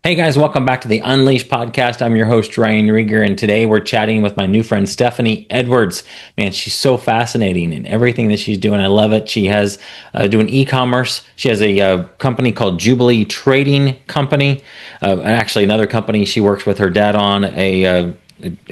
Hey guys, welcome back to the Unleashed podcast. I'm your host, Ryan Reger, and today we're chatting with my new friend, Stephanie Edwards. Man, she's so fascinating in everything that she's doing. I love it. She has doing e-commerce. She has a company called Jubilee Trading Company. Actually, another company she works with her dad on, a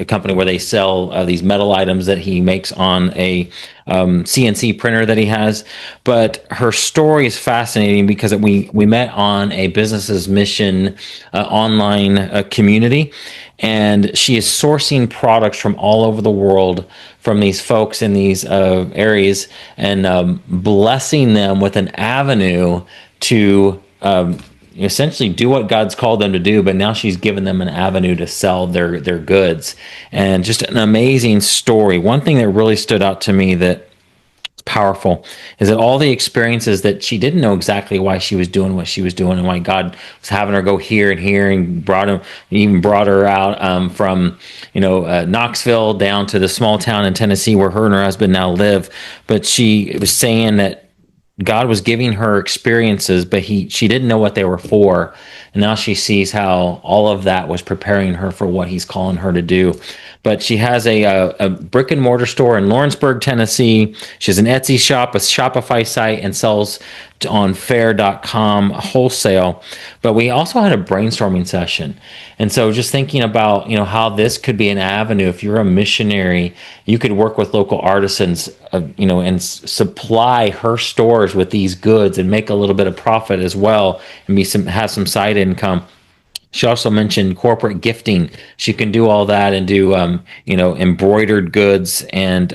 company where they sell these metal items that he makes on a CNC printer that he has. But her story is fascinating because we met on a business's mission online community, and she is sourcing products from all over the world from these folks in these areas and blessing them with an avenue to essentially do what God's called them to do, but now she's given them an avenue to sell their goods. And just an amazing story. One thing that really stood out to me that is powerful is that all the experiences that she didn't know exactly why she was doing what she was doing and why God was having her go here and here and brought her out from Knoxville down to the small town in Tennessee where her and her husband now live. But she was saying that God was giving her experiences, but she didn't know what they were for. And now she sees how all of that was preparing her for what he's calling her to do. But she has a brick and mortar store in Lawrenceburg, Tennessee. She has an Etsy shop, a Shopify site, and sells on Fair.com wholesale. But we also had a brainstorming session. And so just thinking about, how this could be an avenue. If you're a missionary, you could work with local artisans, and supply her stores with these goods and make a little bit of profit as well and have some side income. She also mentioned corporate gifting. She can do all that and do, embroidered goods. And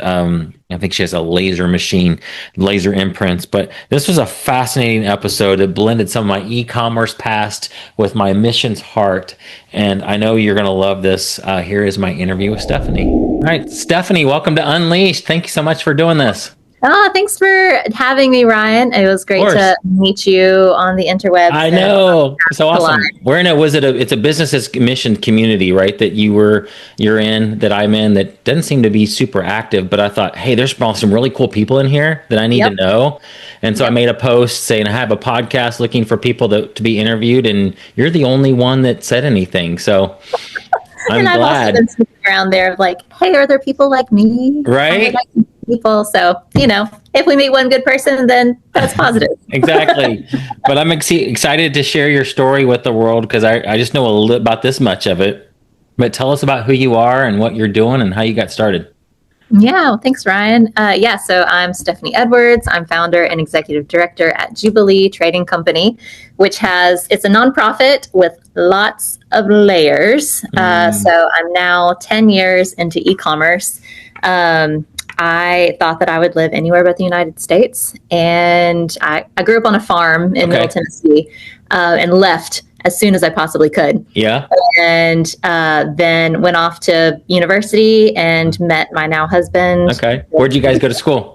I think she has a laser machine, laser imprints. But this was a fascinating episode. It blended some of my e-commerce past with my missions heart. And I know you're going to love this. Here is my interview with Stephanie. All right, Stephanie, welcome to Unleashed. Thank you so much for doing this. Oh, thanks for having me, Ryan. It was great to meet you on the interwebs. I know. So awesome. We're in it's a business mission community, right? That you're in, that I'm in, that doesn't seem to be super active, but I thought, hey, there's some really cool people in here that I need to know. And so I made a post saying I have a podcast looking for people to be interviewed, and you're the only one that said anything. So I'm glad. I've also been sitting around there like, hey, are there people like me? Right? People. So, if we meet one good person, then that's positive. Exactly. But I'm excited to share your story with the world because I just know a little about this much of it. But tell us about who you are and what you're doing and how you got started. Yeah, well, thanks, Ryan. So I'm Stephanie Edwards. I'm founder and executive director at Jubilee Trading Company, which it's a nonprofit with lots of layers. So I'm now 10 years into e-commerce. I thought that I would live anywhere but the United States. And I grew up on a farm in Middle Tennessee and left as soon as I possibly could. Yeah. And then went off to university and met my now husband. Okay. Where'd you guys go to school?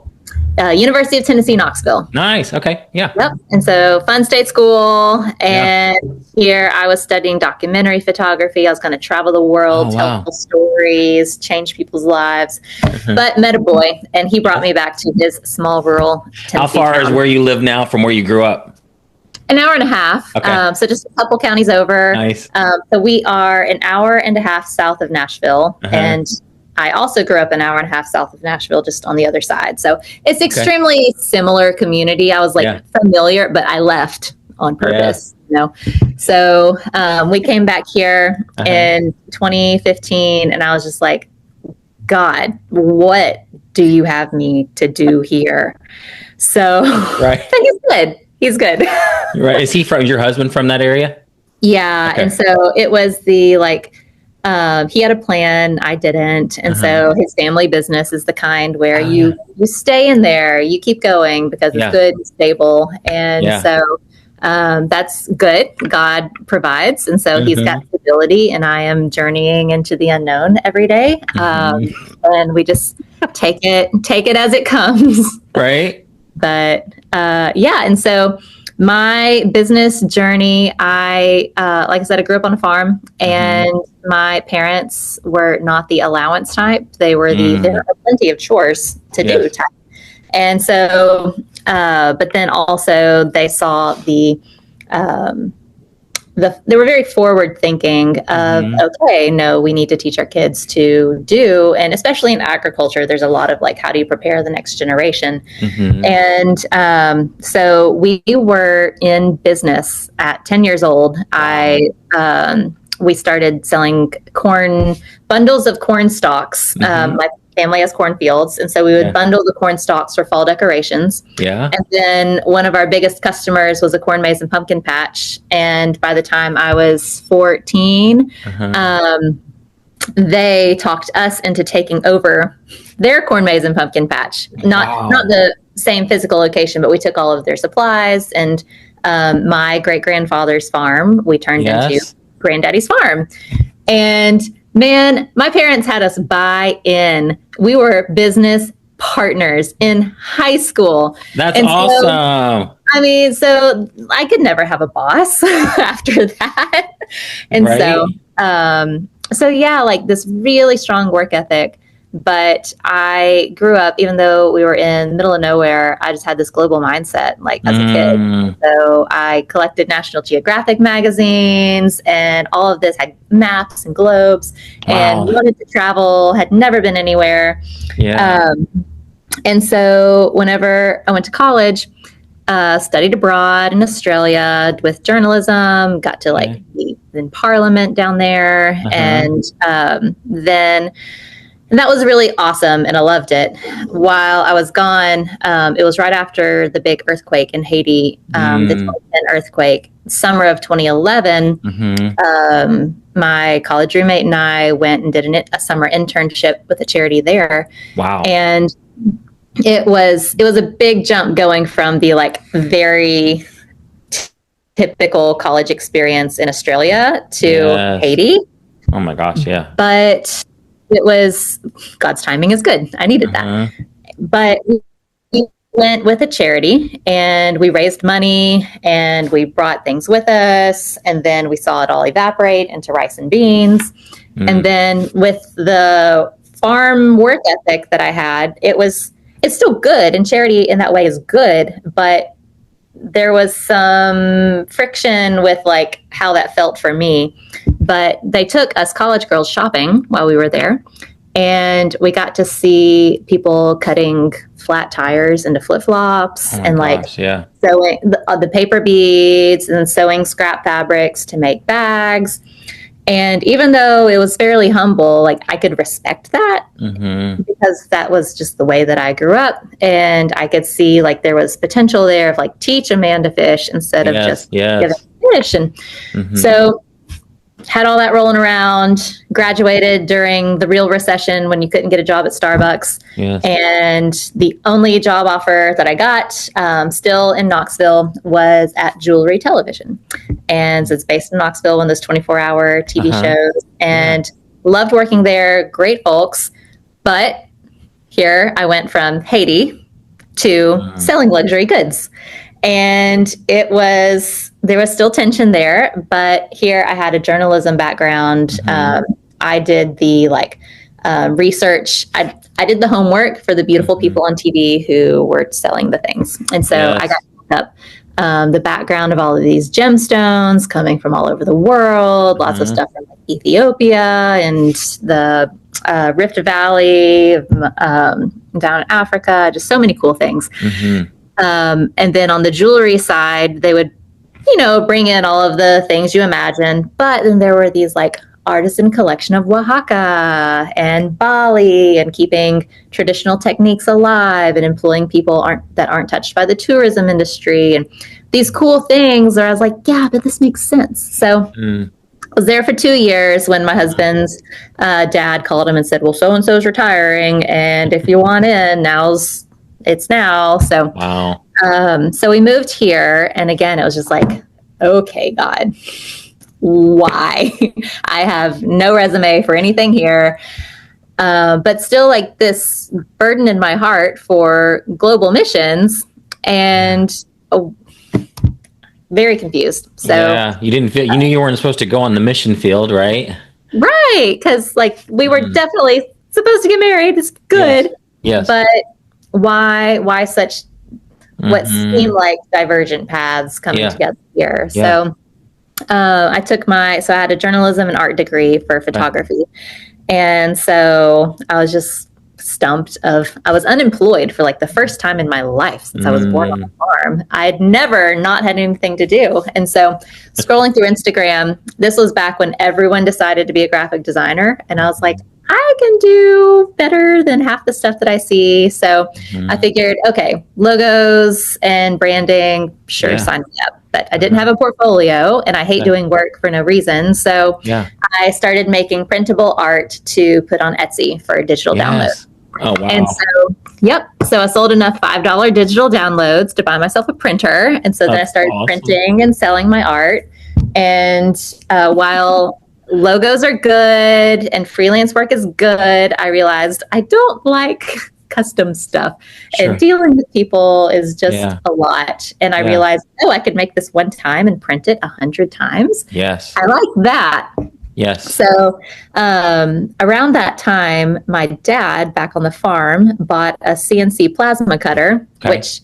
University of Tennessee, Knoxville. Nice. Okay. Yeah. Yep. And so fun state school. And here I was studying documentary photography. I was going to travel the world, tell stories, change people's lives. But met a boy, and he brought me back to his small rural Tennessee How far town. is where you live now from where you grew up? An hour and a half. Okay. So just a couple counties over. Nice. So we are an hour and a half south of Nashville. And I also grew up an hour and a half south of Nashville, just on the other side. So it's extremely similar community. I was familiar, but I left on purpose. So we came back here in 2015, and I was just like, God, what do you have me to do here? So he's good. Right. Is your husband from that area? Yeah. Okay. And so it was he had a plan, I didn't. And so his family business is the kind where you stay in there, you keep going because it's good and stable. And so that's good. God provides. And so he's got stability, and I am journeying into the unknown every day. And we just take it as it comes. Right. But and so my business journey, like I said, I grew up on a farm, and my parents were not the allowance type. They were there are plenty of chores to do type. And so, but then also they saw the they were very forward thinking of, okay, no, we need to teach our kids to do, and especially in agriculture, there's a lot of like, how do you prepare the next generation? And so we were in business at 10 years old. We started selling bundles of corn stalks. My family has cornfields, and so we would bundle the corn stalks for fall decorations. And then one of our biggest customers was a corn, maize, and pumpkin patch. And by the time I was 14, they talked us into taking over their corn, maize, and pumpkin patch. Not the same physical location, but we took all of their supplies, and my great-grandfather's farm we turned into Granddaddy's farm. And man, my parents had us buy in. We were business partners in high school. That's awesome. So I could never have a boss after that. And so yeah, like this really strong work ethic. But I grew up, even though we were in the middle of nowhere, I just had this global mindset, like as a kid. So I collected National Geographic magazines, and all of this had maps and globes, and wanted to travel, had never been anywhere. And so whenever I went to college, studied abroad in Australia with journalism, got to like be in Parliament down there, and that was really awesome, and I loved it. While I was gone, it was right after the big earthquake in Haiti, the 2010 earthquake, summer of 2011. My college roommate and I went and did a summer internship with a charity there. And it was a big jump going from the like very typical college experience in Australia to Haiti. Oh my gosh, yeah. But it was, God's timing is good. I needed that. But we went with a charity, and we raised money, and we brought things with us, and then we saw it all evaporate into rice and beans. And then with the farm work ethic that I had, it's still good, and charity in that way is good, but there was some friction with like how that felt for me. But they took us college girls shopping while we were there, and we got to see people cutting flat tires into flip-flops, sewing the paper beads and sewing scrap fabrics to make bags. And even though it was fairly humble, like I could respect that because that was just the way that I grew up. And I could see like there was potential there of like teach a man to fish instead of just give a fish. And so had all that rolling around, graduated during the real recession when you couldn't get a job at Starbucks. And the only job offer that I got, still in Knoxville, was at Jubilee Television. And so it's based in Knoxville, one of those 24-hour TV shows. And loved working there, great folks. But here I went from Haiti to selling luxury goods. And there was still tension there, but here I had a journalism background. I did the research. I did the homework for the beautiful people on TV who were selling the things. And so I got up the background of all of these gemstones coming from all over the world, lots of stuff from Ethiopia and the Rift Valley, down in Africa, just so many cool things. And then on the jewelry side, they would, bring in all of the things you imagine. But then there were these like artisan collection of Oaxaca and Bali, and keeping traditional techniques alive and employing people that aren't touched by the tourism industry, and these cool things where I was like, yeah, but this makes sense. So I was there for 2 years when my husband's dad called him and said, well, so-and-so's retiring, and if you want in, it's now. So, so we moved here. And again, it was just like, okay, God, why? I have no resume for anything here. But still like this burden in my heart for global missions, and very confused. So you didn't feel, you knew you weren't supposed to go on the mission field, right? Right. Cause like we were definitely supposed to get married. It's good. Yes. But why such what seem like divergent paths coming together here? So I had a journalism and art degree for photography. And so I was just stumped I was unemployed for like the first time in my life since I was born on a farm. I had never not had anything to do. And so scrolling through Instagram, this was back when everyone decided to be a graphic designer. And I was like, I can do better than half the stuff that I see. So I figured, okay, logos and branding, sure, sign me up. But I didn't have a portfolio, and I hate doing work for no reason. So I started making printable art to put on Etsy for a digital download. Oh, wow. And so I sold enough $5 digital downloads to buy myself a printer. And so then I started printing and selling my art. And while logos are good and freelance work is good, I realized I don't like custom stuff. And dealing with people is just a lot. And I realized, I could make this one time and print it 100 times. Yes. I like that. Yes. So around that time, my dad back on the farm bought a CNC plasma cutter, which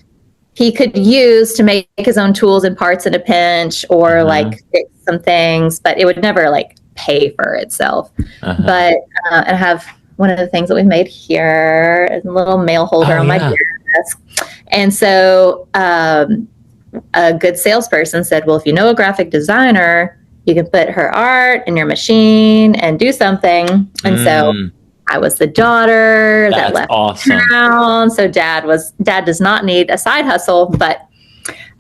he could use to make his own tools and parts in a pinch or like fix some things, but it would never like pay for itself. But and I have one of the things that we've made here is a little mail holder on my desk. And so a good salesperson said, well, if you know a graphic designer, you can put her art in your machine and do something. And so I was the daughter that left town. So dad does not need a side hustle, but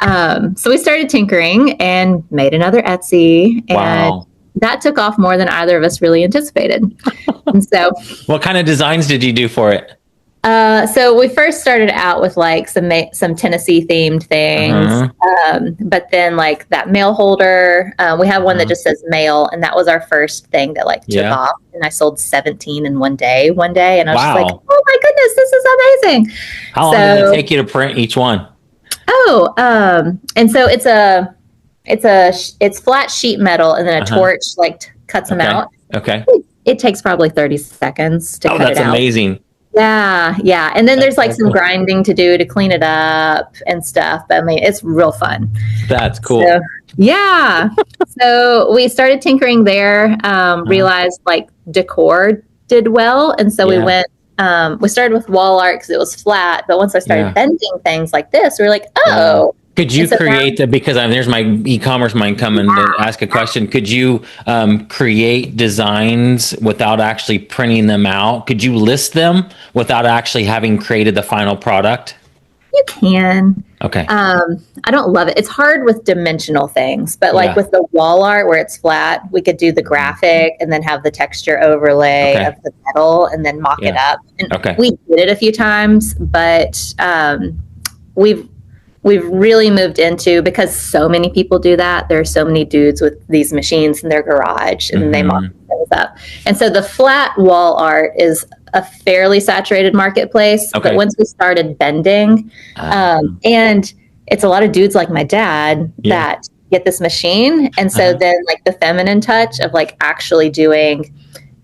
so we started tinkering and made another Etsy, and that took off more than either of us really anticipated. And so, what kind of designs did you do for it? So we first started out with like some Tennessee themed things, but then like that mail holder, we have one that just says mail, and that was our first thing that like took off. And I sold 17 in one day, and I was just like, oh my goodness, this is amazing. How long did it take you to print each one? And so it's flat sheet metal, and then a torch like cuts them out. Okay. It takes probably 30 seconds to cut it out. That's amazing. Yeah. And then there's like some grinding to do to clean it up and stuff. But I mean, it's real fun. That's cool. So we started tinkering there, realized like decor did well. And so we went, we started with wall art because it was flat. But once I started bending things like this, we were like, Could you create because there's my e-commerce mind coming to ask a question. Could you create designs without actually printing them out? Could you list them without actually having created the final product? You can. Okay. I don't love it. It's hard with dimensional things, but like with the wall art where it's flat, we could do the graphic and then have the texture overlay of the metal and then mock it up. And we did it a few times, but we've really moved into, because so many people do that. There are so many dudes with these machines in their garage and they mock things up. And so the flat wall art is a fairly saturated marketplace. But once we started bending, and it's a lot of dudes like my dad that get this machine. And so then like the feminine touch of like actually doing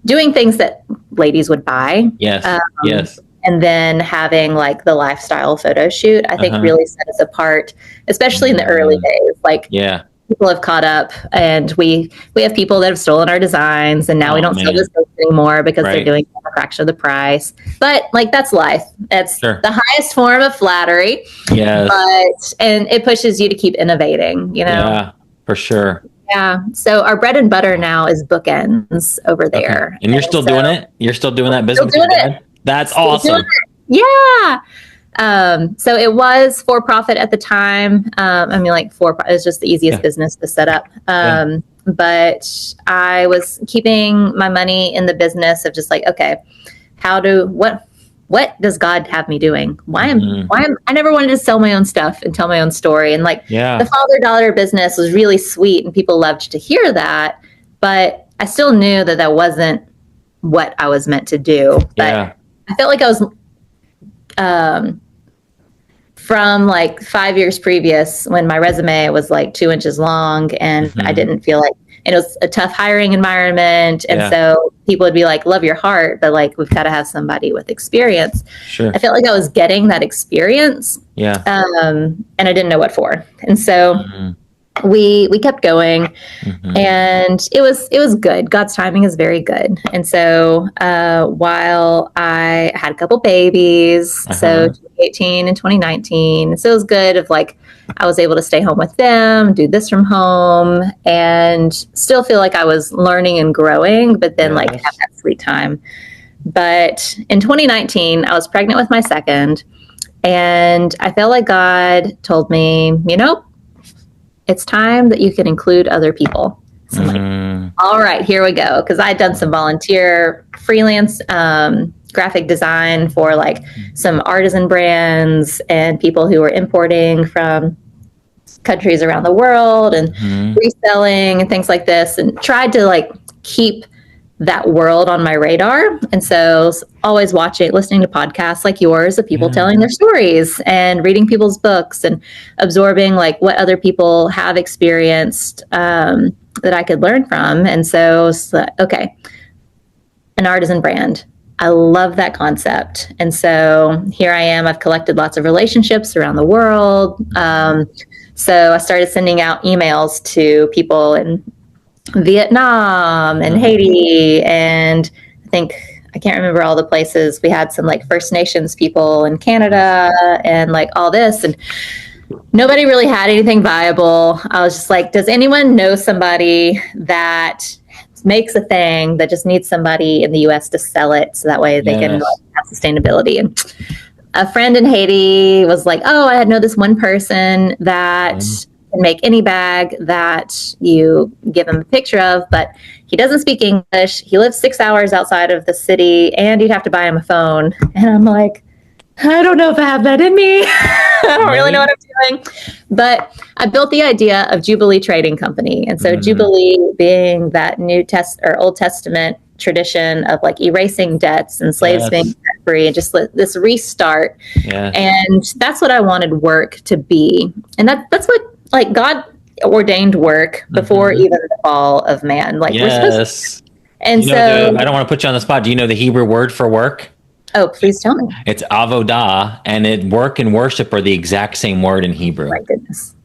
things that ladies would buy. Yes. And then having like the lifestyle photo shoot, I think really set us apart, especially in the early days. Like people have caught up, and we have people that have stolen our designs, and now we don't sell those things anymore because they're doing a fraction of the price. But like that's life. That's the highest form of flattery. And it pushes you to keep innovating, you know? Yeah, for sure. Yeah. So our bread and butter now is bookends over there. And you're still doing it? You're still doing that business? Still doing it. That's awesome. Yeah. So it was for profit at the time. I mean, like it's just the easiest business to set up. But I was keeping my money in the business of just like, okay, what does God have me doing? I never wanted to sell my own stuff and tell my own story. And like the father-daughter business was really sweet and people loved to hear that, but I still knew that wasn't what I was meant to do. But I felt like I was, from like 5 years previous when my resume was like 2 inches long and I didn't feel like, and it was a tough hiring environment. And so people would be like, love your heart, but like, we've got to have somebody with experience. I felt like I was getting that experience. And I didn't know what for. And so we kept going, and it was good. God's timing is very good. And so while I had a couple babies, so 2018 and 2019, so it was good of like I was able to stay home with them, do this from home, and still feel like I was learning and growing, but then like have that sweet time. But in 2019, I was pregnant with my second, and I felt like God told me, it's time that you can include other people. So I'm like, all right, here we go. Because I'd done some volunteer freelance graphic design for like some artisan brands and people who were importing from countries around the world and reselling and things like this, and tried to like keep that world on my radar. And so always listening to podcasts like yours of people telling their stories and reading people's books and absorbing like what other people have experienced that I could learn from. And so, okay, an artisan brand. I love that concept. And so here I am. I've collected lots of relationships around the world. So I started sending out emails to people in Vietnam and Haiti, and I can't remember all the places. We had some like First Nations people in Canada and like all this, and nobody really had anything viable. I was just like, does anyone know somebody that makes a thing that just needs somebody in the US to sell it so that way they can like, have sustainability? And a friend in Haiti was like, oh, I know this one person that can make any bag that you give him a picture of, but he doesn't speak English. He lives 6 hours outside of the city, and you'd have to buy him a phone. And I'm like, I don't know if I have that in me. I don't really know what I'm doing. But I built the idea of Jubilee Trading Company. And so Jubilee being that Old Testament tradition of like erasing debts and slaves being debt free and just this restart. And that's what I wanted work to be. And that's what like God ordained work before even the fall of man. Like we're supposed to. And so I don't want to put you on the spot. Do you know the Hebrew word for work? Oh, please tell me. It's avodah, and work and worship are the exact same word in Hebrew. My goodness.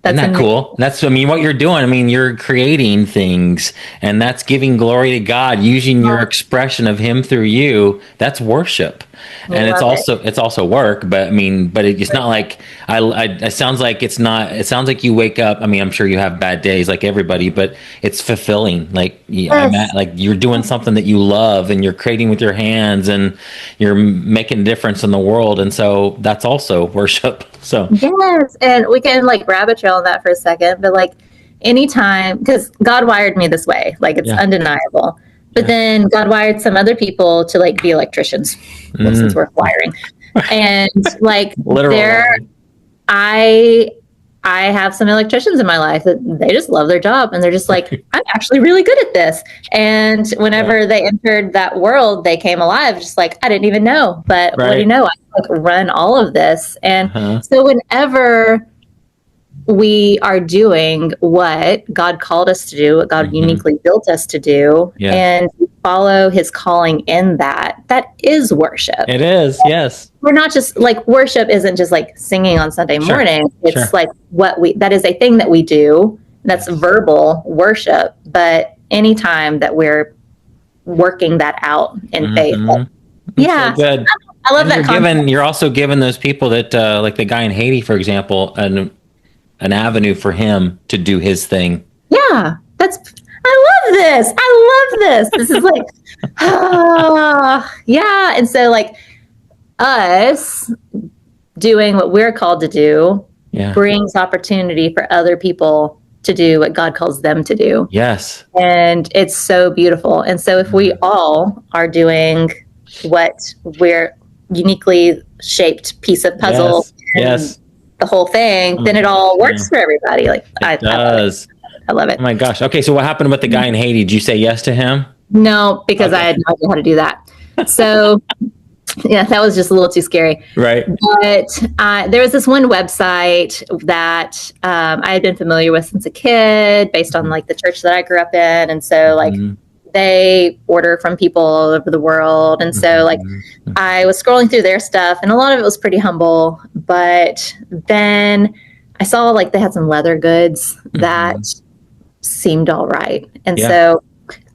Isn't that cool? What you're doing, you're creating things, and that's giving glory to God, using your expression of Him through you. That's worship. And it's also work, but it's not like it sounds like it's not. It sounds like you wake up. I'm sure you have bad days like everybody, but it's fulfilling. Like like you're doing something that you love, and you're creating with your hands, and you're making a difference in the world, and so that's also worship. So yes, and we can like rabbit trail on that for a second, but like anytime, because God wired me this way, like it's undeniable. But then God wired some other people to like be electricians, since we're wiring, and like I have some electricians in my life that they just love their job, and they're just like, I'm actually really good at this. And whenever they entered that world, they came alive, just like, I didn't even know, but what do you know? I like run all of this. And so whenever we are doing what God called us to do, what God uniquely built us to do, and follow His calling in that is worship. It is, yes. We're not just like, worship isn't just like singing on Sunday morning. It's like that is a thing that we do. That's verbal worship. But anytime that we're working that out in faith. So good. I love that. You're also giving those people that, like the guy in Haiti, for example, an avenue for him to do his thing. Yeah, I love this. This is like, And so like us doing what we're called to do brings opportunity for other people to do what God calls them to do. Yes. And it's so beautiful. And so if we all are doing what we're uniquely shaped piece of puzzle, the whole thing, then it all works for everybody. Like it does. I love it. Oh my gosh. Okay, so what happened with the guy in Haiti? Did you say yes to him? No, because I had no idea how to do that. So that was just a little too scary. Right. But there was this one website that I had been familiar with since a kid, based on like the church that I grew up in. And so like they order from people all over the world. And so like I was scrolling through their stuff, and a lot of it was pretty humble. But then I I saw like they had some leather goods that seemed all right. And so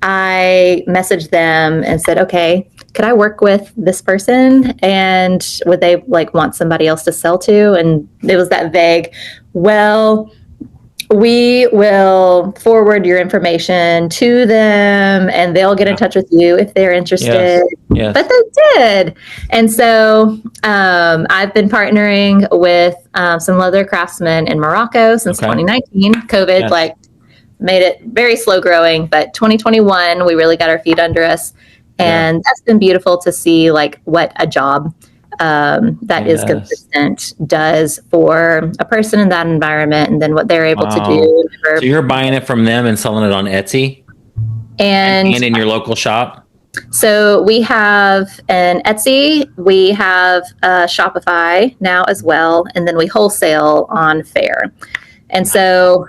I messaged them and said, okay, could I work with this person? And would they like want somebody else to sell to? And it was that vague, well, we will forward your information to them and they'll get in touch with you if they're interested. Yes. But they did. And so I've been partnering with some leather craftsmen in Morocco since 2019. COVID like made it very slow growing, but 2021 we really got our feet under us. And that's been beautiful to see like what a job that is consistent does for a person in that environment, and then what they're able to do. So you're buying it from them and selling it on Etsy and in your local shop? So we have an Etsy, we have Shopify now as well, and then we wholesale on Faire. And so,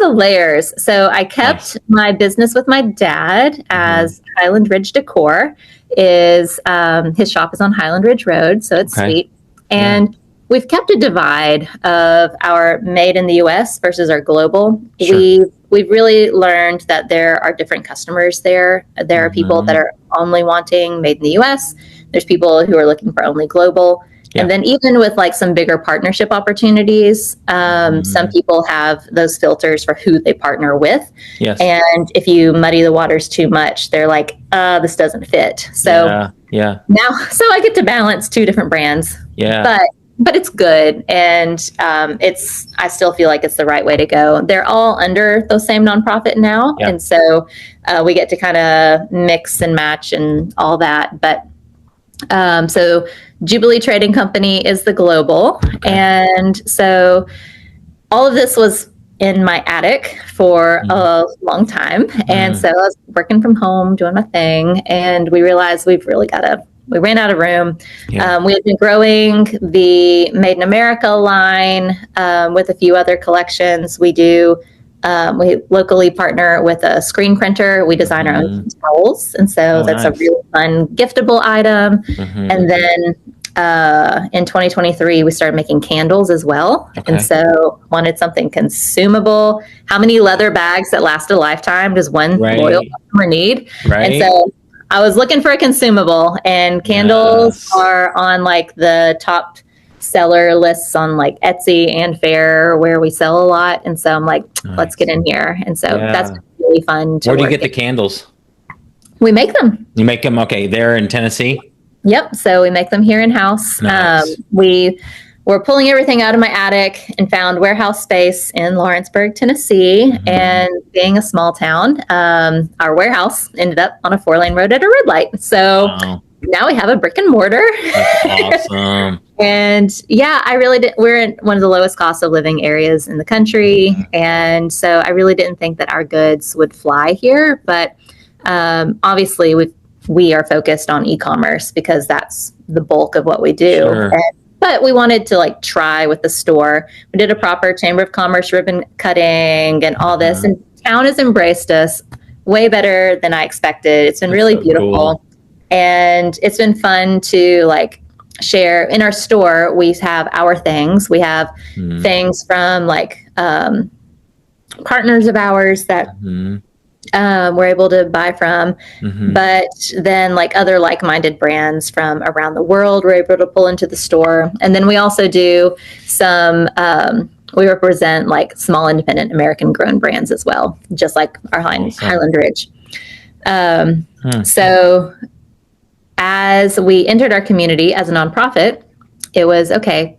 the layers. So I kept my business with my dad as Highland Ridge Decor. His shop is on Highland Ridge Road, so it's sweet. And we've kept a divide of our made in the U.S. versus our global. Sure. We've really learned that there are different customers there. There are people that are only wanting made in the U.S. There's people who are looking for only global. And then even with like some bigger partnership opportunities, some people have those filters for who they partner with. Yes. And if you muddy the waters too much, they're like, this doesn't fit. So now, so I get to balance two different brands. Yeah. But it's good. And I still feel like it's the right way to go. They're all under the same nonprofit now. Yeah. And so we get to kind of mix and match and all that. But so Jubilee Trading Company is the global. And so all of this was in my attic for a long time. And so I was working from home, doing my thing. And we realized we ran out of room. Yeah. We had been growing the Made in America line with a few other collections. We locally partner with a screen printer. We design our own towels. And so that's a really fun giftable item. And then in 2023, we started making candles as well. And so wanted something consumable. How many leather bags that last a lifetime does one loyal customer need? And so I was looking for a consumable, and candles are on like the top seller lists on like Etsy and Faire, where we sell a lot. And so I'm like, let's get in here. And so that's really fun. Where do you get the candles? We make them. You make them? Okay. They're in Tennessee? Yep. So we make them here in-house. Nice. We were pulling everything out of my attic and found warehouse space in Lawrenceburg, Tennessee. And being a small town, our warehouse ended up on a 4-lane road at a red light. So now we have a brick and mortar. That's awesome. And I really did. We're in one of the lowest cost of living areas in the country. And so I really didn't think that our goods would fly here. But obviously we are focused on e-commerce because that's the bulk of what we do. Sure. But we wanted to like try with the store. We did a proper Chamber of Commerce ribbon cutting and all this. And town has embraced us way better than I expected. It's been really beautiful. Cool. And it's been fun to like share. In our store, we have our things. We have things from like partners of ours that we're able to buy from. But then like other like-minded brands from around the world we're able to pull into the store. And then we also do some, we represent like small independent American grown brands as well, just like our Highland Ridge. So as we entered our community as a nonprofit, it was, okay,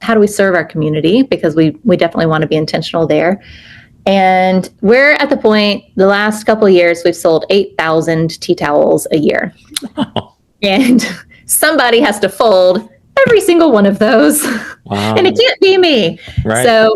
how do we serve our community? Because we definitely want to be intentional there. And we're at the point, the last couple of years, we've sold 8,000 tea towels a year. And somebody has to fold every single one of those. Wow. And it can't be me. Right. So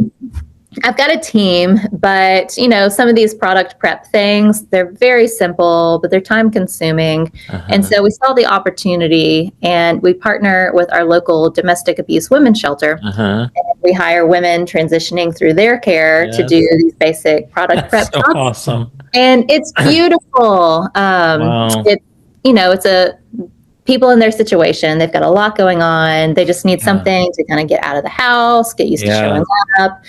I've got a team, but some of these product prep things, they're very simple, but they're time consuming. And so we saw the opportunity, and we partner with our local domestic abuse women's shelter. And we hire women transitioning through their care to do these basic product prep. So awesome. And it's beautiful. Wow. It's people in their situation, they've got a lot going on. They just need something to kind of get out of the house, get used to showing up,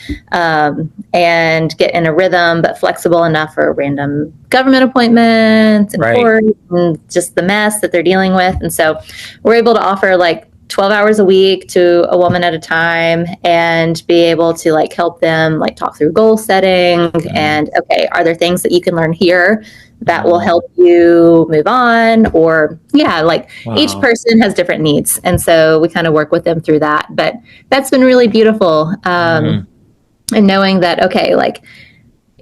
and get in a rhythm, but flexible enough for random government appointments and court and just the mess that they're dealing with. And so we're able to offer like 12 hours a week to a woman at a time and be able to like help them like talk through goal setting and, okay, are there things that you can learn here that will help you move on? Or each person has different needs. And so we kind of work with them through that, but that's been really beautiful. And knowing that, okay, like,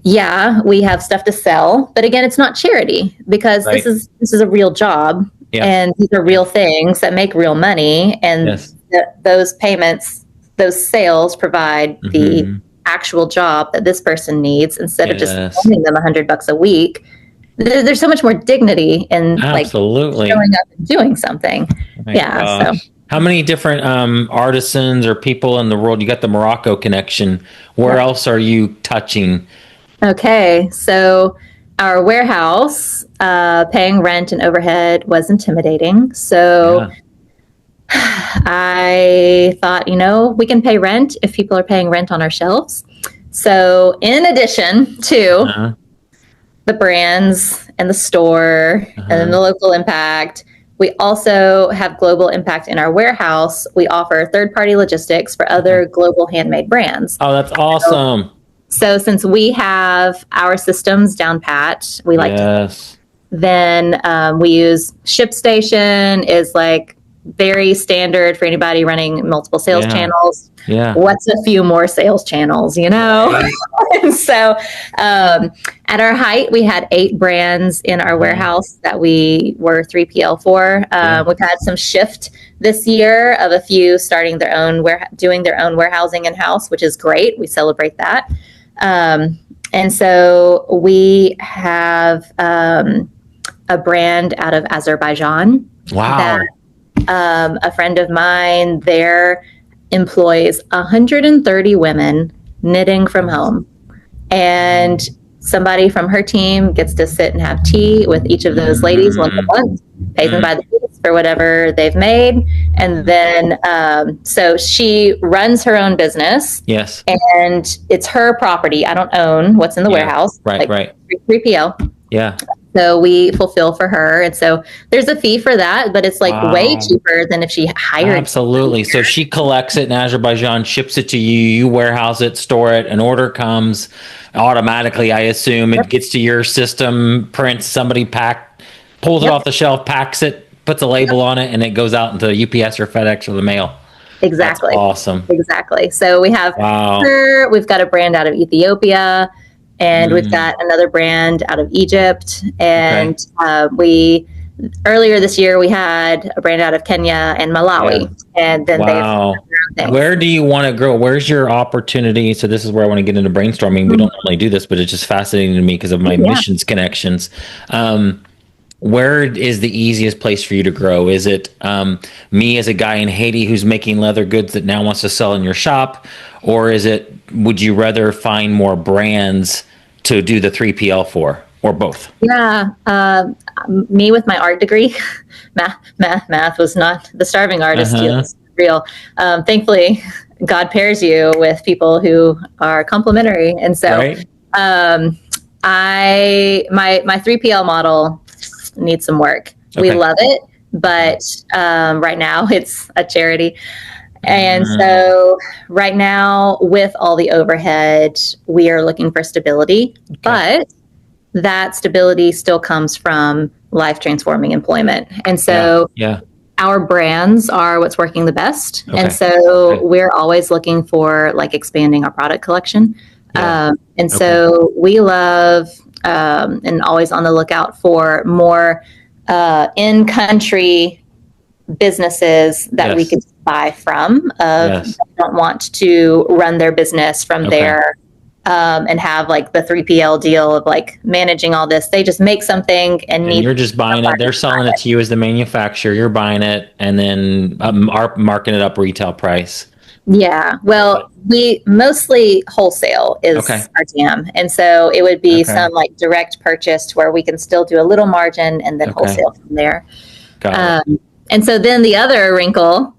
yeah, we have stuff to sell, but again, it's not charity because this is a real job. Yeah. And these are real things that make real money. And those payments, those sales provide the actual job that this person needs instead of just paying them $100 a week. There's so much more dignity in like showing up and doing something. So how many different artisans or people in the world? You got the Morocco connection. Where else are you touching? Okay, so our warehouse, paying rent and overhead was intimidating. So I thought, we can pay rent if people are paying rent on our shelves. So in addition to the brands and the store and the local impact, we also have global impact in our warehouse. We offer third-party logistics for other global handmade brands. Oh, that's awesome. So since we have our systems down pat, we like then we use ShipStation is like very standard for anybody running multiple sales channels. Yeah. What's a few more sales channels, And so at our height, we had 8 brands in our warehouse that we were 3PL for. We've had some shift this year of a few starting their own doing their own warehousing in-house, which is great. We celebrate that. And so we have a brand out of Azerbaijan. Wow. That, a friend of mine there employs 130 women knitting from home. And somebody from her team gets to sit and have tea with each of those ladies once a month, pays them by the piece for whatever they've made. And then, so she runs her own business. Yes. And it's her property. I don't own what's in the warehouse. Right. 3PL. Yeah. So we fulfill for her. And so there's a fee for that, but it's like way cheaper than if she hired. Absolutely. So she collects it in Azerbaijan, ships it to you, you warehouse it, store it, an order comes automatically, I assume. It gets to your system, prints, somebody pulls it off the shelf, packs it, puts a label on it, and it goes out into UPS or FedEx or the mail. Exactly. That's awesome. Exactly. So we have her, we've got a brand out of Ethiopia, and we've got another brand out of Egypt. And we earlier this year, we had a brand out of Kenya and Malawi. And then they've Where do you want to grow? Where's your opportunity? So this is where I want to get into brainstorming. We don't normally do this, but it's just fascinating to me because of my missions connections. Where is the easiest place for you to grow? Is it me as a guy in Haiti who's making leather goods that now wants to sell in your shop? Or is it, would you rather find more brands to do the 3PL for, or both? Yeah. Me with my art degree, math was not the starving artist. It's real. Thankfully, God pairs you with people who are complementary. And so my 3PL model needs some work. We love it, but right now it's a charity. And so right now with all the overhead, we are looking for stability, but that stability still comes from life transforming employment. And so our brands are what's working the best. And so we're always looking for like expanding our product collection. And so we love and always on the lookout for more in-country businesses that we could buy from. Don't want to run their business from there and have like the 3PL deal of like managing all this. They just make something and you're just buying it. They're selling it to you as the manufacturer. You're buying it and then marking it up retail price. Yeah. Well, we mostly wholesale is our jam. And so it would be some like direct purchase where we can still do a little margin and then wholesale from there. And so then the other wrinkle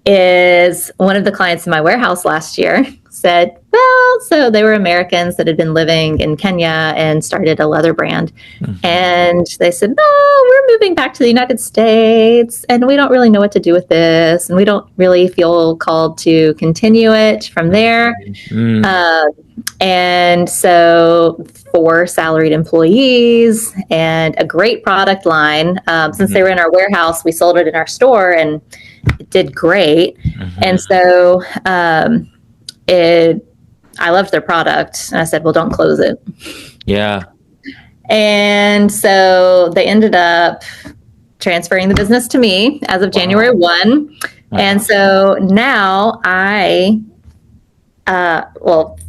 is one of the clients in my warehouse last year said, well, so they were Americans that had been living in Kenya and started a leather brand. Mm-hmm. And they said, no, we're moving back to the United States and we don't really know what to do with this. And we don't really feel called to continue it from there. Mm-hmm. And so 4 salaried employees and a great product line. Since they were in our warehouse, we sold it in our store and it did great. Mm-hmm. And so I loved their product. And I said, well, don't close it. Yeah. And so they ended up transferring the business to me as of January 1. Wow. And so now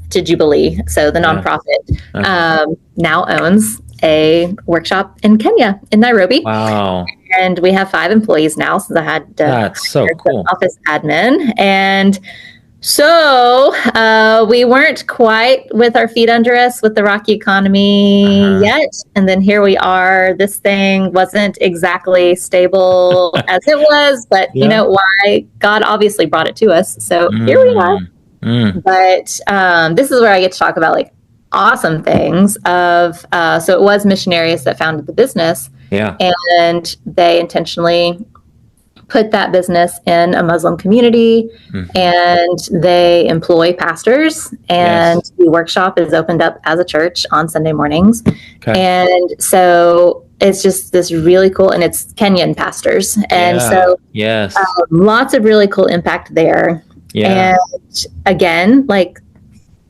to Jubilee, so the nonprofit, now owns a workshop in Kenya, in Nairobi. Wow. And we have 5 employees now since I had that's so cool. Office admin. And so we weren't quite with our feet under us with the rocky economy yet. And then here we are. This thing wasn't exactly stable as it was, but you know why? God obviously brought it to us. So here we are. But this is where I get to talk about like awesome things of, so it was missionaries that founded the business. Yeah. And they intentionally put that business in a Muslim community, and they employ pastors, and the workshop is opened up as a church on Sunday mornings. Okay. And so it's just this really cool, and it's Kenyan pastors. And so lots of really cool impact there. Yeah. And again, like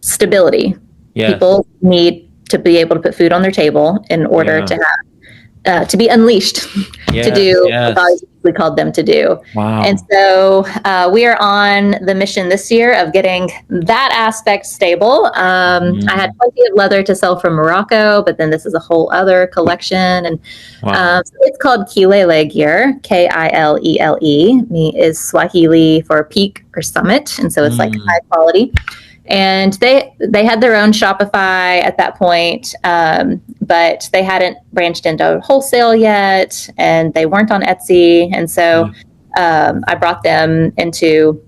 stability. Yeah. People need to be able to put food on their table in order to have, to be unleashed to do what God we called them to do. Wow. And so we are on the mission this year of getting that aspect stable. I had plenty of leather to sell from Morocco, but then this is a whole other collection. And so it's called Kilele gear, Kilele. Me is Swahili for peak or summit. And so it's like high quality. And they had their own Shopify at that point, but they hadn't branched into wholesale yet, and they weren't on Etsy. And so I brought them into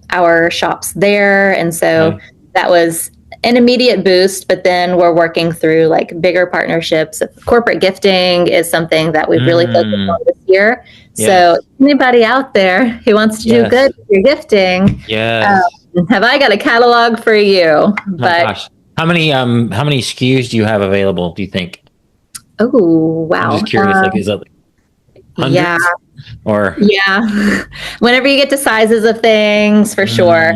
our shops there. And so that was an immediate boost, but then we're working through like bigger partnerships. Corporate gifting is something that we've really focused on this year. So anybody out there who wants to do good with your gifting, have I got a catalog for you? But gosh. How many SKUs do you have available, do you think? Oh, wow. I'm just curious, like, is it hundreds? Yeah. Or whenever you get to sizes of things, for sure.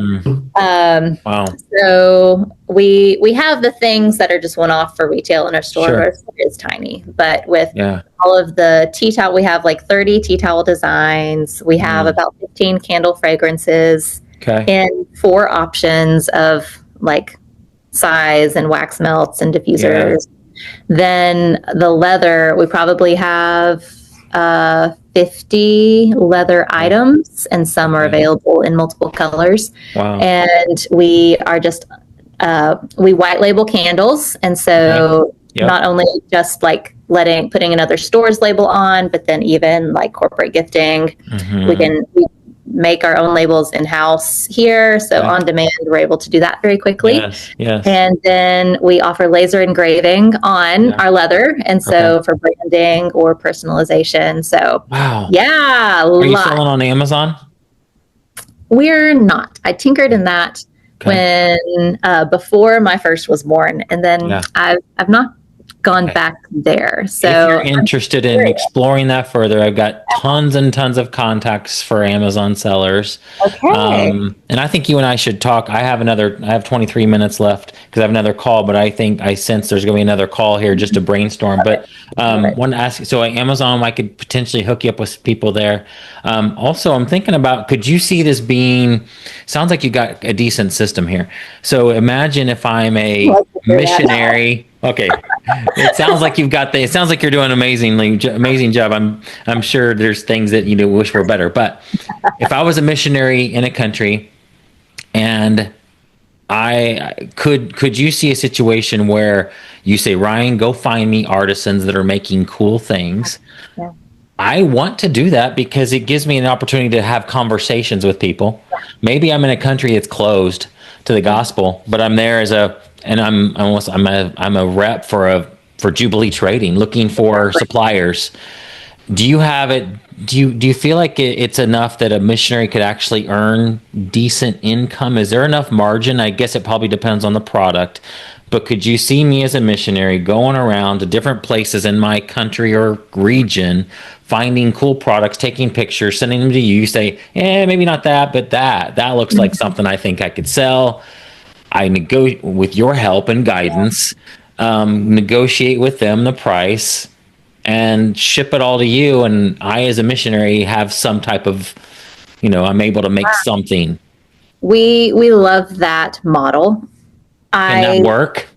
Wow. So we have the things that are just one-off for retail in our store. Sure. Our store is tiny, but with all of the tea towel, we have like 30 tea towel designs. We have about 15 candle fragrances. Okay. And 4 options of like size and wax melts and diffusers. Then the leather, we probably have 50 leather items, and some are available in multiple colors. Wow. And we are just, we white label candles. And so not only just like putting another store's label on, but then even like corporate gifting, we make our own labels in-house here. So on demand, we're able to do that very quickly. Yes. And then we offer laser engraving on our leather. And so for branding or personalization. So are you selling on Amazon? We're not. I tinkered in that when before my first was born. And then I've not gone back there. So if you're interested in exploring that further, I've got tons and tons of contacts for Amazon sellers. Okay. And I think you and I should talk. I have 23 minutes left because I have another call, but I sense there's going to be another call here just to brainstorm. But want to ask, so at Amazon, I could potentially hook you up with people there. Also, I'm thinking about, could you see this being, sounds like you got a decent system here. So imagine if I'm a missionary. Okay. It sounds like it sounds like you're doing an amazing job. I'm sure there's things that you wish were better, but if I was a missionary in a country and could you see a situation where you say, Ryan, go find me artisans that are making cool things. I want to do that because it gives me an opportunity to have conversations with people. Maybe I'm in a country that's closed to the gospel, but I'm there and I'm a rep for Jubilee Trading, looking for suppliers. Do you have it? Do you feel like it's enough that a missionary could actually earn decent income? Is there enough margin? I guess it probably depends on the product, but could you see me as a missionary going around to different places in my country or region, finding cool products, taking pictures, sending them to you? You say, maybe not that, but that looks like something I think I could sell. I negotiate with your help and guidance, negotiate with them the price and ship it all to you. And I, as a missionary, have some type of, I'm able to make something. We love that model. Can that work?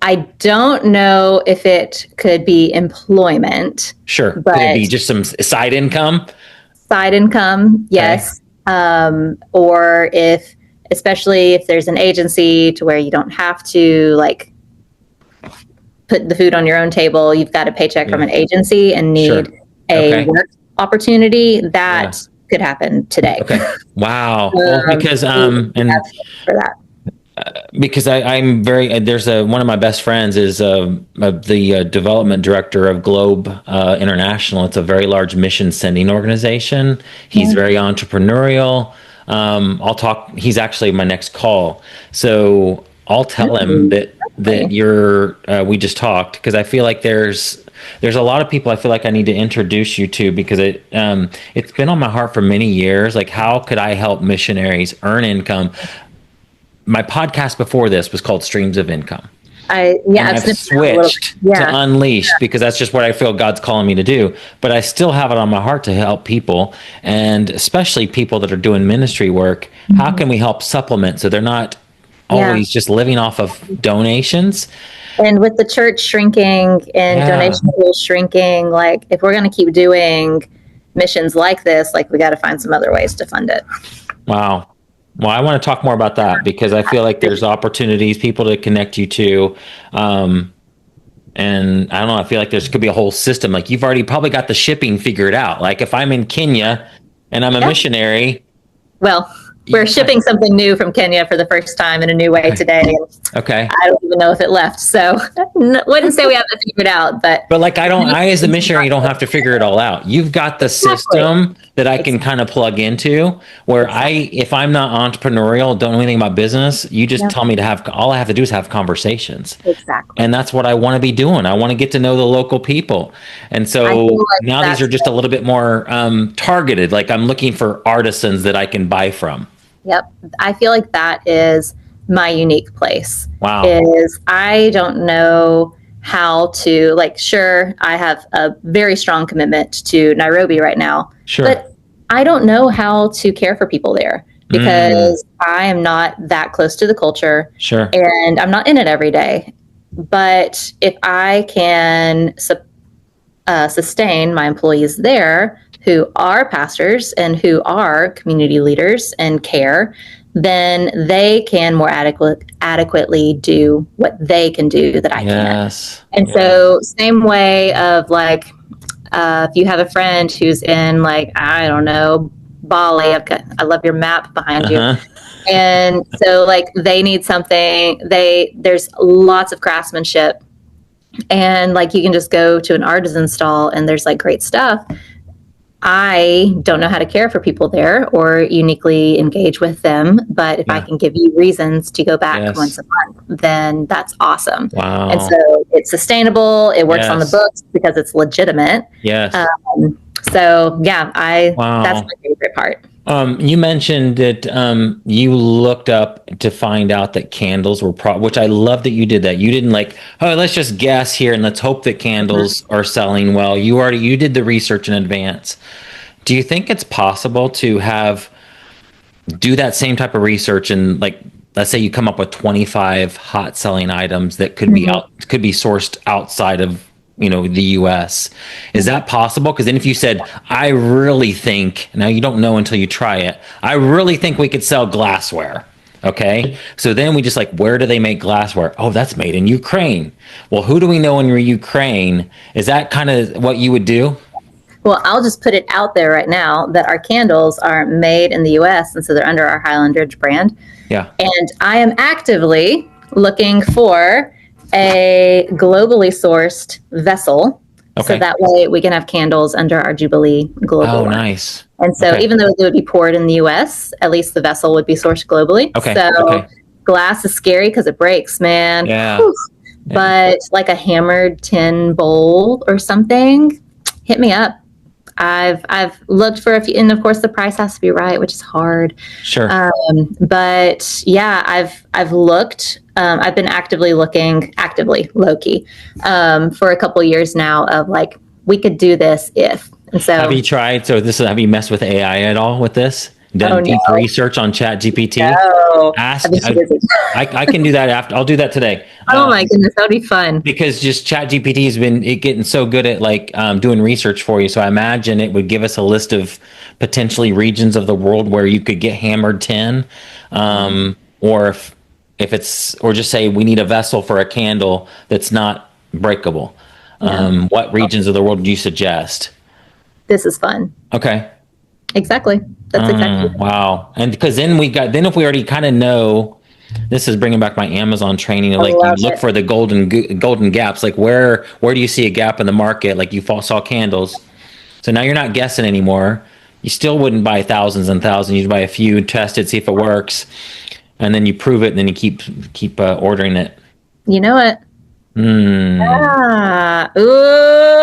I don't know if it could be employment. Sure. Could it be just some side income? Side income, yes. Okay. Or especially if there's an agency to where you don't have to put the food on your own table, you've got a paycheck from an agency and need a work opportunity, that could happen today. Okay. Wow. Well, because and for that. Because I'm very there's one of my best friends is the development director of Globe International. It's a very large mission sending organization. He's very entrepreneurial. He's actually my next call, so I'll tell him that we just talked, because I feel like there's a lot of people I feel like I need to introduce you to, because it's been on my heart for many years. Like, how could I help missionaries earn income? My podcast before this was called Streams of Income. I've switched to Unleashed because that's just what I feel God's calling me to do. But I still have it on my heart to help people, and especially people that are doing ministry work. Mm-hmm. How can we help supplement so they're not always just living off of donations? And with the church shrinking and donation pools shrinking, if we're going to keep doing missions like this, we got to find some other ways to fund it. Wow. Well, I want to talk more about that, because I feel like there's opportunities, people to connect you to. And I don't know, I feel like could be a whole system. You've already probably got the shipping figured out. If I'm in Kenya and I'm a missionary. Well, we're shipping something new from Kenya for the first time in a new way today. Okay. I don't even know if it left. So wouldn't say we have to figure it out, but I as a missionary don't have to figure it all out. You've got the system that I can kind of plug into, where if I'm not entrepreneurial, don't know anything about business, you just tell me all I have to do is have conversations. Exactly. And that's what I want to be doing. I want to get to know the local people. And so now these are just a little bit more targeted. I'm looking for artisans that I can buy from. Yep. I feel like that is my unique place. Wow. Is I don't know how to, sure, I have a very strong commitment to Nairobi right now. Sure. But I don't know how to care for people there, because I am not that close to the culture. Sure. And I'm not in it every day. But if I can sustain my employees there, who are pastors and who are community leaders and care, then they can more adequately do what they can do that I can't. And so same way of if you have a friend who's in I don't know, Bali, I love your map behind you. And so they need something, there's lots of craftsmanship, and you can just go to an artisan stall and there's great stuff. I don't know how to care for people there or uniquely engage with them, but if I can give you reasons to go back once a month, then that's awesome. Wow. And so it's sustainable. It works on the books because it's legitimate. Yes. That's my favorite part. You mentioned that you looked up to find out that candles were which I love that you did that. You didn't let's just guess here and let's hope that candles are selling well. You did the research in advance. Do you think it's possible to do that same type of research and let's say you come up with 25 hot selling items that could be sourced outside of the US. Is that possible? Because then if you said, I really think, now you don't know until you try it, I really think we could sell glassware. Okay. So then we just where do they make glassware? Oh, that's made in Ukraine. Well, who do we know in Ukraine? Is that kind of what you would do? Well, I'll just put it out there right now that our candles are made in the US, and so they're under our Highland Ridge brand. Yeah. And I am actively looking for a globally sourced vessel. Okay. So that way we can have candles under our Jubilee global. Oh, line. nice. And so even though they would be poured in the US, at least the vessel would be sourced globally. Okay. So glass is scary because it breaks, man. Yeah. But like a hammered tin bowl or something, hit me up. I've looked for a few, and of course the price has to be right, which is hard. Sure. But yeah, I've looked. I've been actively looking, low key, for a couple years now. Of like, we could do this if. And so, have you tried? So have you messed with AI at all with this? Done deep research on Chat GPT? No. I can do that after. I'll do that today. Oh my goodness, that would be fun. Because just Chat GPT has been getting so good at like doing research for you. So I imagine it would give us a list of potentially regions of the world where you could get hammered tin, or if it's, or just say we need a vessel for a candle that's not breakable. What regions of the world do you suggest? This is fun. Okay. Exactly. That's exactly. Wow. And because then if we already kind of know, this is bringing back my Amazon training. Like you look for the golden gaps. Like where do you see a gap in the market? Like you saw candles. So now you're not guessing anymore. You still wouldn't buy thousands and thousands. You'd buy a few, test it, see if it works. And then you prove it, and then you keep ordering it. You know it. Ooh,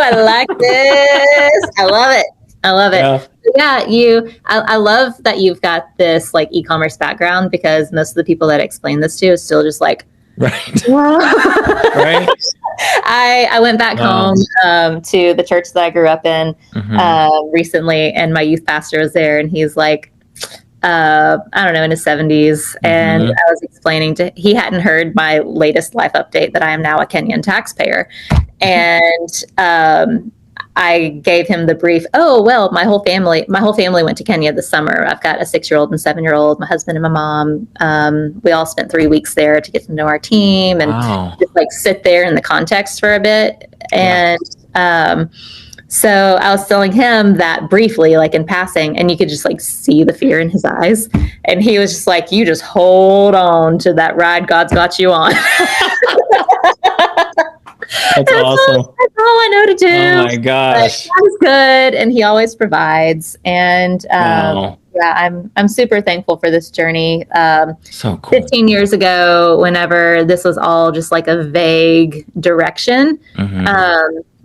I like this. I love it. Yeah, I love that you've got this like e-commerce background, because most of the people that I explain this to is still just like, right. Right. I went back home to the church that I grew up in recently, and my youth pastor was there, and he's like, I don't know, in his 70s. And I was explaining he hadn't heard my latest life update that I am now a Kenyan taxpayer. And I gave him the brief. Oh, well, my whole family went to Kenya this summer. I've got a 6-year-old and 7-year-old, my husband and my mom. We all spent 3 weeks there to get to know our team and just like sit there in the context for a bit. And so I was telling him that briefly, like in passing, and you could just like see the fear in his eyes. And he was just like, you just hold on to that ride God's got you on. That's awesome. That's all I know to do. Oh my gosh. God is good, and he always provides. And yeah, I'm super thankful for this journey. So cool. 15 years ago, whenever this was all just like a vague direction,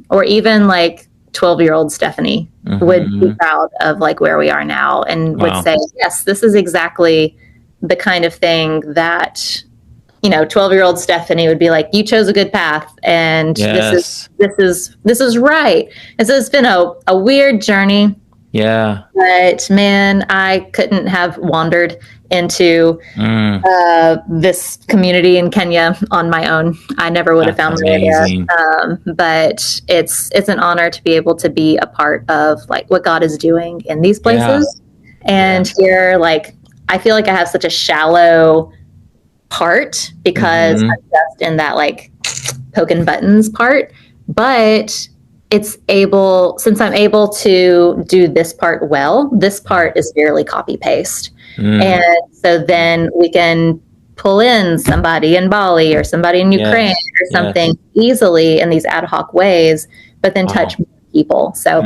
or even like 12-year-old Stephanie would be proud of like where we are now, and would say, yes, this is exactly the kind of thing that, 12-year-old Stephanie would be like, you chose a good path, and this is right. And so it's been a weird journey. Yeah. But man, I couldn't have wandered into this community in Kenya on my own. I never would have found my way there. But it's an honor to be able to be a part of like what God is doing in these places. And here, like, I feel like I have such a shallow part because I'm just in that like poking buttons part, but since I'm able to do this part well, this part is barely copy paste. And so then we can pull in somebody in Bali or somebody in Ukraine or something easily in these ad hoc ways, but then touch more people. So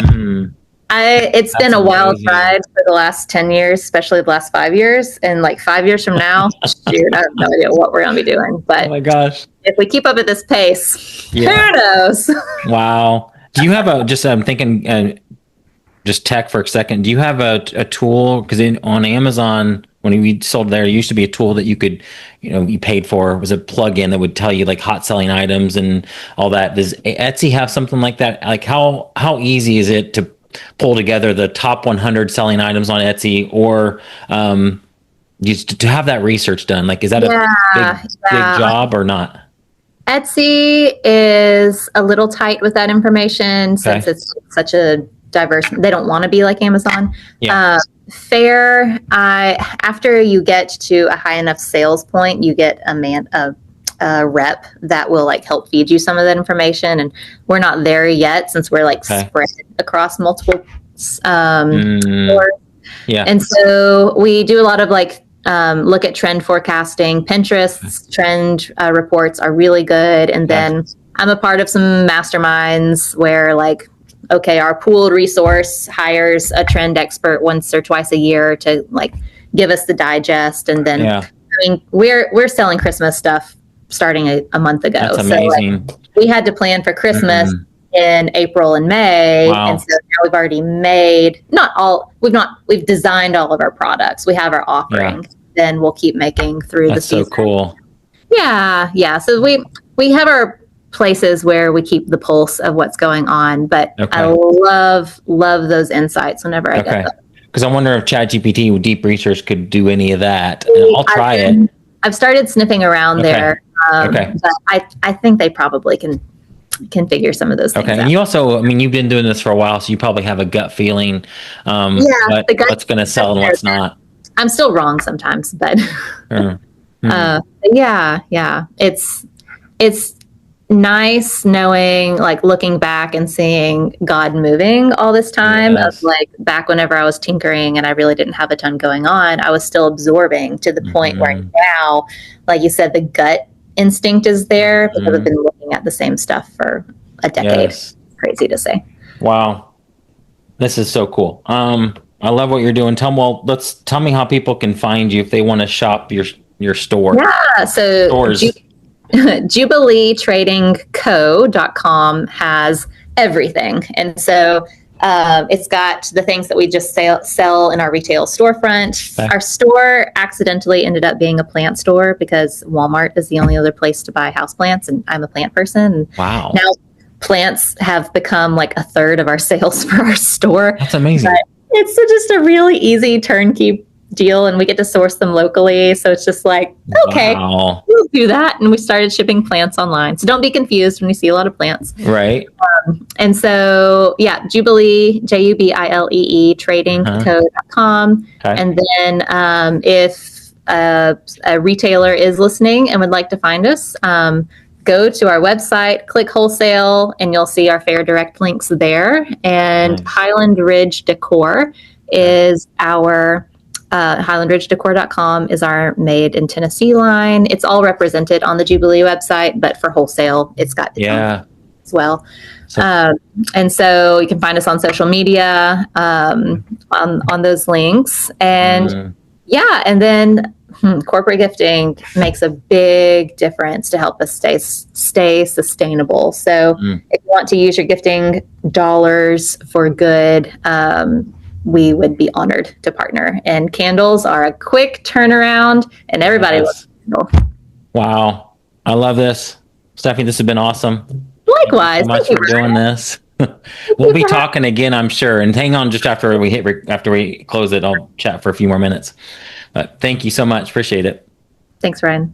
it's been a wild ride for the last 10 years, especially the last 5 years. And like 5 years from now, shoot, I have no idea what we're going to be doing. But oh my gosh, if we keep up at this pace, who knows? Wow. Do you have I'm thinking just tech for a second. Do you have a tool? Because on Amazon, when we sold there used to be a tool that you could, you paid for. It was a plug-in that would tell you like hot selling items and all that. Does Etsy have something like that? Like how easy is it to pull together the top 100 selling items on Etsy, or to have that research done? Like, is that a big job or not? Etsy is a little tight with that information since it's such a diverse. They don't want to be like Amazon. After you get to a high enough sales point, you get rep that will like help feed you some of that information. And we're not there yet since we're like spread across multiple stores. Yeah. And so we do a lot of like look at trend forecasting. Pinterest's trend reports are really good. And then I'm a part of some masterminds where like, okay, our pooled resource hires a trend expert once or twice a year to like give us the digest. And then I mean, we're selling Christmas stuff starting a month ago. That's amazing. So, like, we had to plan for Christmas in April and May. Wow. And so now we've already made we've designed all of our products. We have our offering. Then we'll keep making through the season. That's so cool. Yeah. Yeah. So we have our places where we keep the pulse of what's going on, but I love those insights whenever I get them. Because I wonder if ChatGPT with deep research could do any of that. And I'll try it. I've started sniffing around there. But I think they probably can figure some of those things out. And you also, I mean, you've been doing this for a while, so you probably have a gut feeling what's going to sell and what's not. I'm still wrong sometimes, but it's nice knowing, like looking back and seeing God moving all this time. Of like back whenever I was tinkering and I really didn't have a ton going on, I was still absorbing to the point where now, like you said, the gut instinct is there because I've been looking at the same stuff for a decade. Crazy to say. Wow, this is so cool. I love what you're doing. Tell me how people can find you if they want to shop your store. Yeah, so Jubilee Trading Co.com has everything. And so it's got the things that we just sell in our retail storefront. Our store accidentally ended up being a plant store because Walmart is the only other place to buy houseplants, and I'm a plant person. Wow. Now plants have become like a third of our sales for our store. That's amazing. But it's just a really easy turnkey deal, and we get to source them locally. So it's just like, okay, we'll do that. And we started shipping plants online. So don't be confused when you see a lot of plants. Right. And so, Jubilee, Jubilee tradingco.com. And then if a retailer is listening and would like to find us, go to our website, click wholesale, and you'll see our Fair Direct links there. And Highland Ridge Decor is our highlandridgedecor.com is our made in Tennessee line. It's all represented on the Jubilee website, but for wholesale, it's got its own as well. And so you can find us on social media on those links. And and then corporate gifting makes a big difference to help us stay sustainable. So if you want to use your gifting dollars for good, we would be honored to partner. And candles are a quick turnaround, and everybody loves candle. Wow. I love this. Stephanie, this has been awesome. Likewise. Thank you so much for doing this. We'll be talking again, I'm sure. And hang on, just after we close it, I'll chat for a few more minutes. But thank you so much. Appreciate it. Thanks, Ryan.